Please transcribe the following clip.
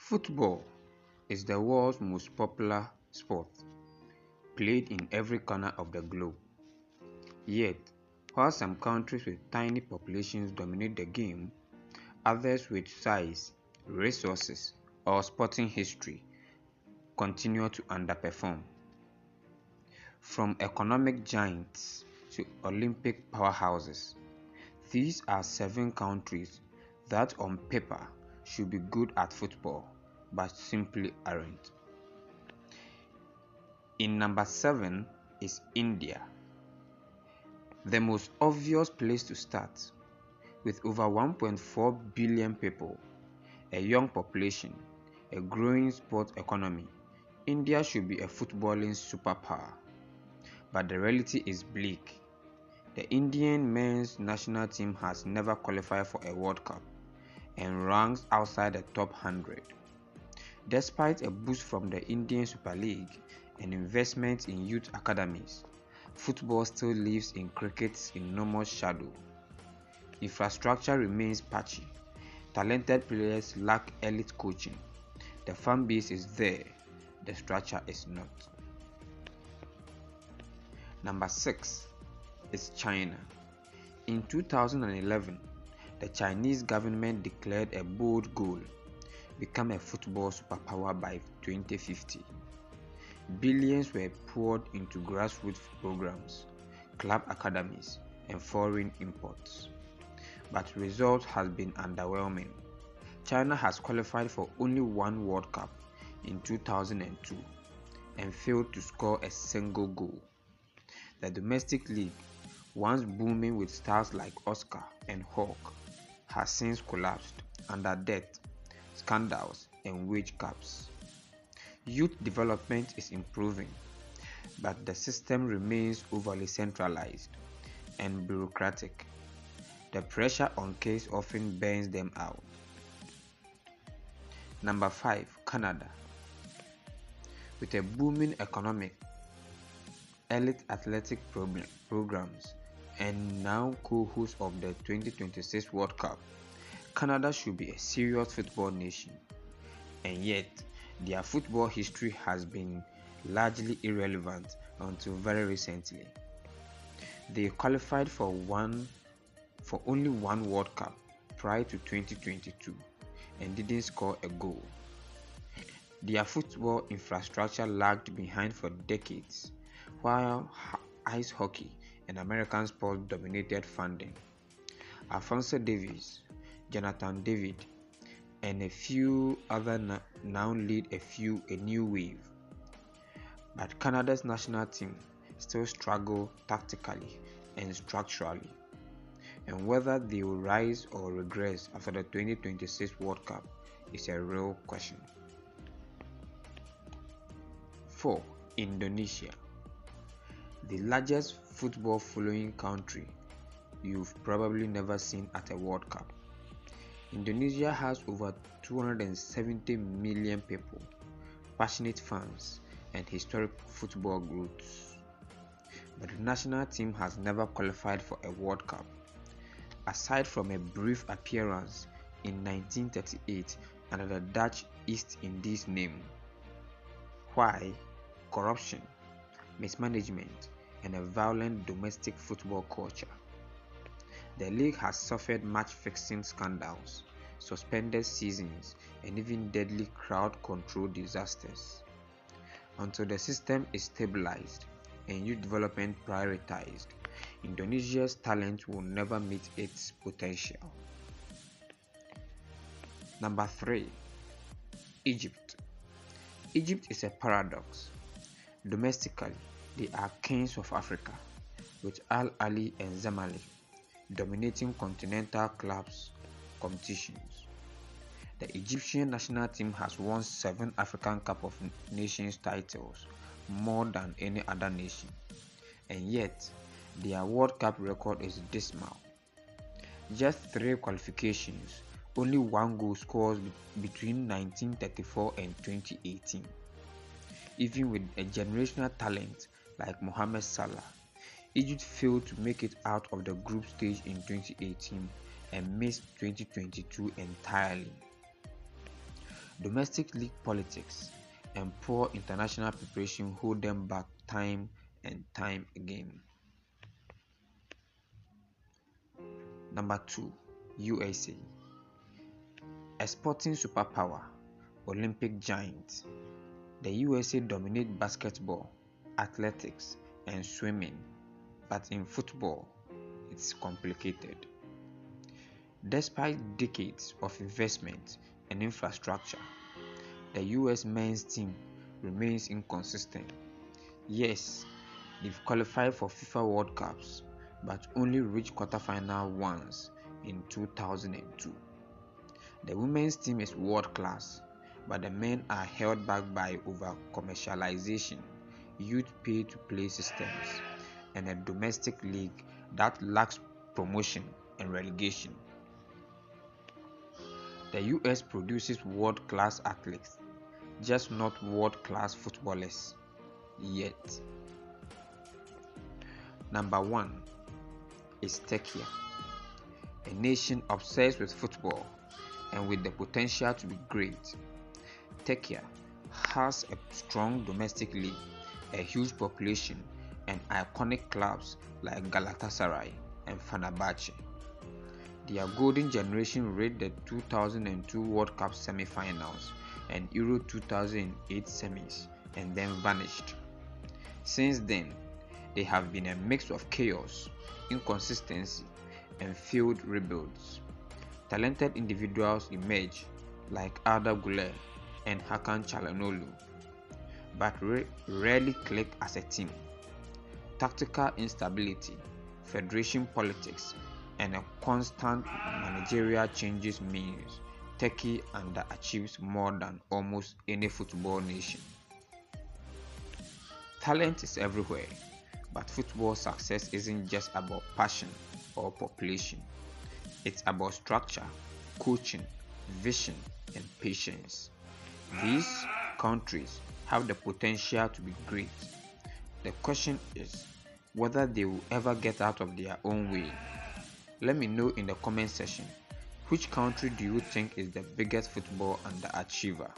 Football is the world's most popular sport, played in every corner of the globe. Yet, while some countries with tiny populations dominate the game, others with size, resources, or sporting history continue to underperform. From economic giants to Olympic powerhouses, these are 7 countries that on paper should be good at football but simply aren't. In number 7 is India, the most obvious place to start. With over 1.4 billion people, a young population, a growing sport economy, India should be a footballing superpower. But the reality is bleak. The Indian men's national team has never qualified for a World Cup and ranks outside the top 100. Despite a boost from the Indian Super League and investment in youth academies, football still lives in cricket's enormous shadow. Infrastructure remains patchy. Talented players lack elite coaching. The fan base is there, the structure is not. Number 6 is China. In 2011, the Chinese government declared a bold goal: become a football superpower by 2050. Billions were poured into grassroots programs, club academies, and foreign imports. But results have been underwhelming. China has qualified for only one World Cup in 2002 and failed to score a single goal. The domestic league, once booming with stars like Oscar and Hawk, has since collapsed under debt, scandals, and wage caps. Youth development is improving, but the system remains overly centralized and bureaucratic. The pressure on kids often burns them out. Number 5, Canada. With a booming economic, elite athletic programs, and now co-host of the 2026 World Cup, Canada should be a serious football nation. And yet, their football history has been largely irrelevant until very recently. They qualified for only one World Cup prior to 2022 and didn't score a goal. Their football infrastructure lagged behind for decades, while ice hockey and American sports dominated funding. Alphonso Davies, Jonathan David, and a few others now lead a new wave. But Canada's national team still struggle tactically and structurally, and whether they will rise or regress after the 2026 World Cup is a real question. 4. Indonesia, the largest football following country you've probably never seen at a World Cup. Indonesia has over 270 million people, passionate fans, and historic football roots. But the national team has never qualified for a World Cup, aside from a brief appearance in 1938 under the Dutch East Indies name. Why? Corruption, mismanagement, and a violent domestic football culture. The league has suffered match-fixing scandals, suspended seasons, and even deadly crowd control disasters. Until the system is stabilized and youth development prioritized, Indonesia's talent will never meet its potential. Number 3. Egypt. Egypt is a paradox. Domestically, they are kings of Africa, with Al Ahly and Zamalek dominating continental clubs competitions. The Egyptian national team has won 7 African Cup of Nations titles, more than any other nation, and yet their World Cup record is dismal. Just 3 qualifications, only 1 goal scored between 1934 and 2018. Even with a generational talent like Mohamed Salah, Egypt failed to make it out of the group stage in 2018 and missed 2022 entirely. Domestic league politics and poor international preparation hold them back time and time again. Number 2, USA. A sporting superpower, Olympic giant. The USA dominate basketball, athletics, and swimming, but in football, it's complicated. Despite decades of investment and infrastructure, the US men's team remains inconsistent. Yes, they've qualified for FIFA World Cups, but only reached quarterfinal once in 2002. The women's team is world class, but the men are held back by over-commercialization, youth pay-to-play systems, and a domestic league that lacks promotion and relegation. The US produces world-class athletes, just not world-class footballers yet. Number 1 is Turkey, a nation obsessed with football and with the potential to be great. Turkey has a strong domestic league, a huge population, and iconic clubs like Galatasaray and Fenerbahce. Their golden generation reached the 2002 World Cup semi-finals and Euro 2008 semis and then vanished. Since then, they have been a mix of chaos, inconsistency, and failed rebuilds. Talented individuals emerge like Arda Güler and Hakan Çalhanoğlu, but rarely click as a team. Tactical instability, federation politics, and a constant managerial changes means Turkey underachieves more than almost any football nation. Talent is everywhere, but football success isn't just about passion or population. It's about structure, coaching, vision, and patience. These countries have the potential to be great. The question is whether they will ever get out of their own way. Let me know in the comment section, which country do you think is the biggest football underachiever?